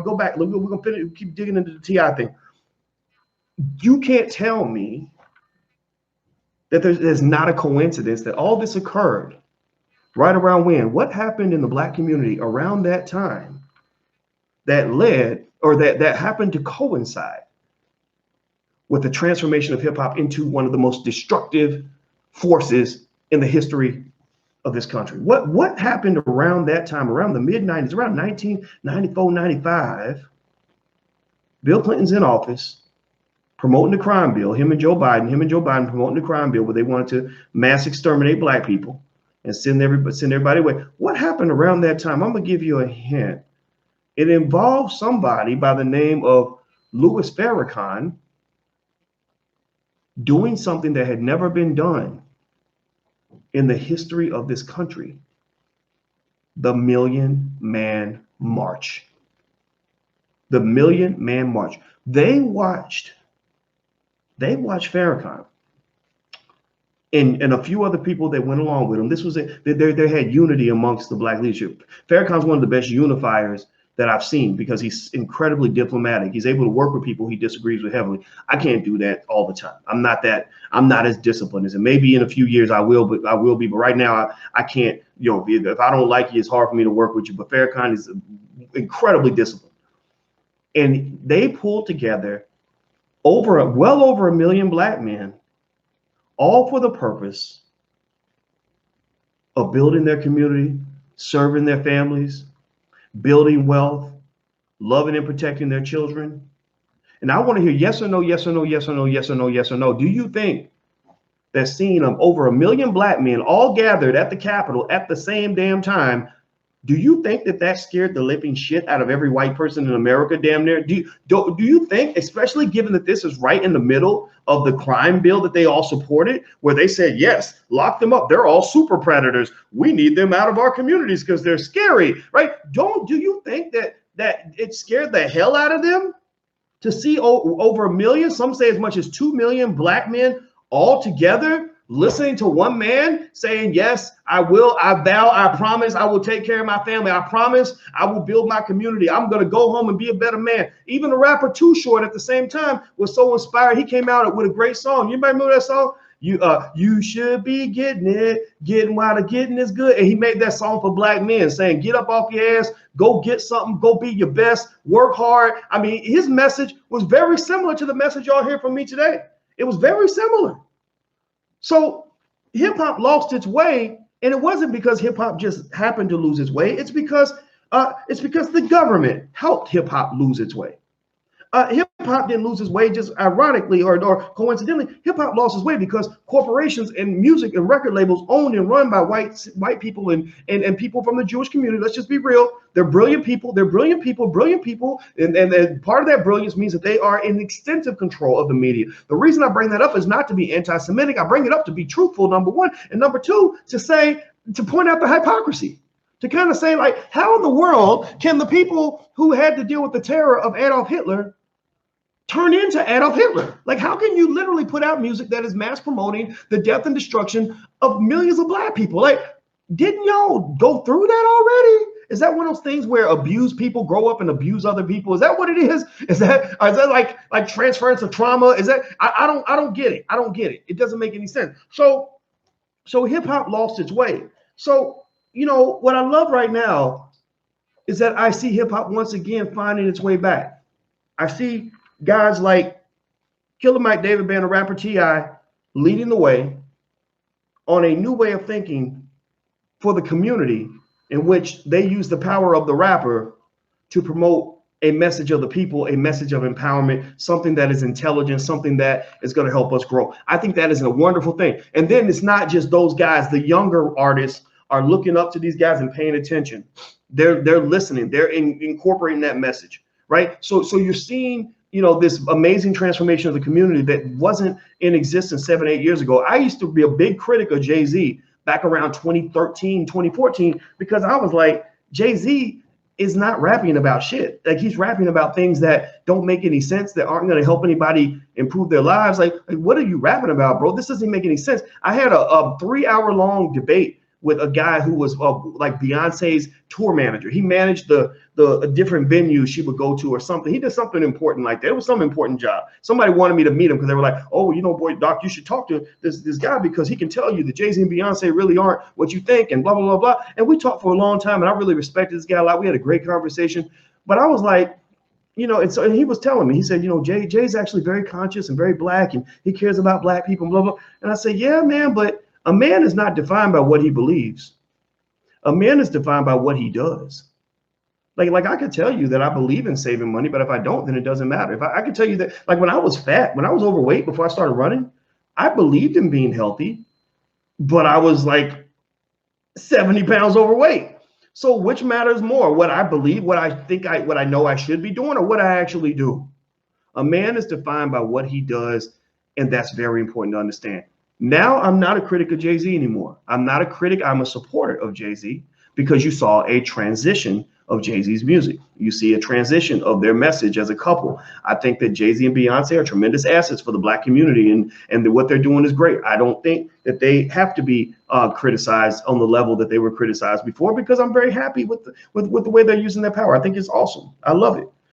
go back. We're gonna finish, keep digging into the T.I. thing. You can't tell me that there's not a coincidence that all this occurred right around when? What happened in the Black community around that time that led, or that happened to coincide with the transformation of hip hop into one of the most destructive forces in the history of this country? What happened around that time, around the mid-90s, around 1994, 95? Bill Clinton's in office promoting the crime bill, him and Joe Biden promoting the crime bill where they wanted to mass exterminate Black people and send everybody away. What happened around that time? I'm gonna give you a hint. It involved somebody by the name of Louis Farrakhan doing something that had never been done in the history of this country: the Million Man March. The Million Man March. They watched Farrakhan and a few other people that went along with him. This was they had unity amongst the Black leadership. Farrakhan's one of the best unifiers that I've seen because he's incredibly diplomatic. He's able to work with people he disagrees with heavily. I can't do that all the time. I'm not as disciplined as him. Maybe in a few years I will be, but right now I can't, if I don't like you, it's hard for me to work with you. But Farrakhan is incredibly disciplined. And they pulled together well over 1 million Black men, all for the purpose of building their community, serving their families, building wealth, loving and protecting their children. And I want to hear yes or no, yes or no, yes or no, yes or no, yes or no. Do you think that seeing over 1 million Black men all gathered at the Capitol at the same damn time, do you think that scared the living shit out of every white person in America, damn near? Do you think, especially given that this is right in the middle of the crime bill that they all supported, where they said, yes, lock them up. They're all super predators. We need them out of our communities because they're scary, right? Do you think that it scared the hell out of them to see over 1 million, some say as much as 2 million Black men all together, listening to one man saying, yes, I will, I vow, I promise, I will take care of my family. I promise I will build my community. I'm going to go home and be a better man. Even the rapper Too Short at the same time was so inspired. He came out with a great song. You might remember that song? You should be getting while the getting is good. And he made that song for Black men saying, get up off your ass, go get something, go be your best, work hard. I mean, his message was very similar to the message y'all hear from me today. It was very similar. So hip hop lost its way, and it wasn't because hip hop just happened to lose its way. It's because the government helped hip hop lose its way. Hip hop didn't lose its way just ironically or coincidentally. Hip hop lost its way because corporations and music and record labels owned and run by white people and people from the Jewish community. Let's just be real. They're brilliant people. And part of that brilliance means that they are in extensive control of the media. The reason I bring that up is not to be anti-Semitic. I bring it up to be truthful, number one. And number two, to point out the hypocrisy. To kind of say, like, how in the world can the people who had to deal with the terror of Adolf Hitler turn into Adolf Hitler? Like, how can you literally put out music that is mass promoting the death and destruction of millions of Black people? Like, didn't y'all go through that already? Is that one of those things where abused people grow up and abuse other people? Is that what it is? Is that like transference of trauma? Is that I don't get it. I don't get it. It doesn't make any sense. So hip hop lost its way. So, what I love right now is that I see hip hop once again finding its way back. I see guys like Killer Mike, David Banner, rapper T.I. leading the way on a new way of thinking for the community, in which they use the power of the rapper to promote a message of the people, a message of empowerment, something that is intelligent, something that is going to help us grow. I think that is a wonderful thing. And then it's not just those guys. The younger artists are looking up to these guys and paying attention. They're listening. They're incorporating that message, right? So you're seeing, this amazing transformation of the community that wasn't in existence 7-8 years ago. I used to be a big critic of Jay-Z back around 2013, 2014, because I was like, Jay-Z is not rapping about shit. Like, he's rapping about things that don't make any sense, that aren't going to help anybody improve their lives. Like, what are you rapping about, bro? This doesn't make any sense. I had a 3-hour long debate with a guy who was like Beyonce's tour manager. He managed the different venues she would go to or something. He did something important like that. It was some important job. Somebody wanted me to meet him because they were like, oh, you know, boy, Doc, you should talk to this guy because he can tell you that Jay-Z and Beyonce really aren't what you think and blah, blah, blah, blah. And we talked for a long time, and I really respected this guy a lot. We had a great conversation. But I was like, you know, and he was telling me, he said, you know, Jay's actually very conscious and very black, and he cares about black people, blah, blah. And I said, yeah, man, but a man is not defined by what he believes. A man is defined by what he does. Like I could tell you that I believe in saving money, but if I don't, then it doesn't matter. If I could tell you that, like when I was fat, when I was overweight before I started running, I believed in being healthy, but I was like 70 pounds overweight. So which matters more, what I believe, what I think, what I know I should be doing, or what I actually do? A man is defined by what he does, and that's very important to understand. Now I'm not a critic of Jay-Z anymore. I'm not a critic. I'm a supporter of Jay-Z because you saw a transition of Jay-Z's music. You see a transition of their message as a couple. I think that Jay-Z and Beyonce are tremendous assets for the black community, and what they're doing is great. I don't think that they have to be criticized on the level that they were criticized before, because I'm very happy with the way they're using their power. I think it's awesome. I love it.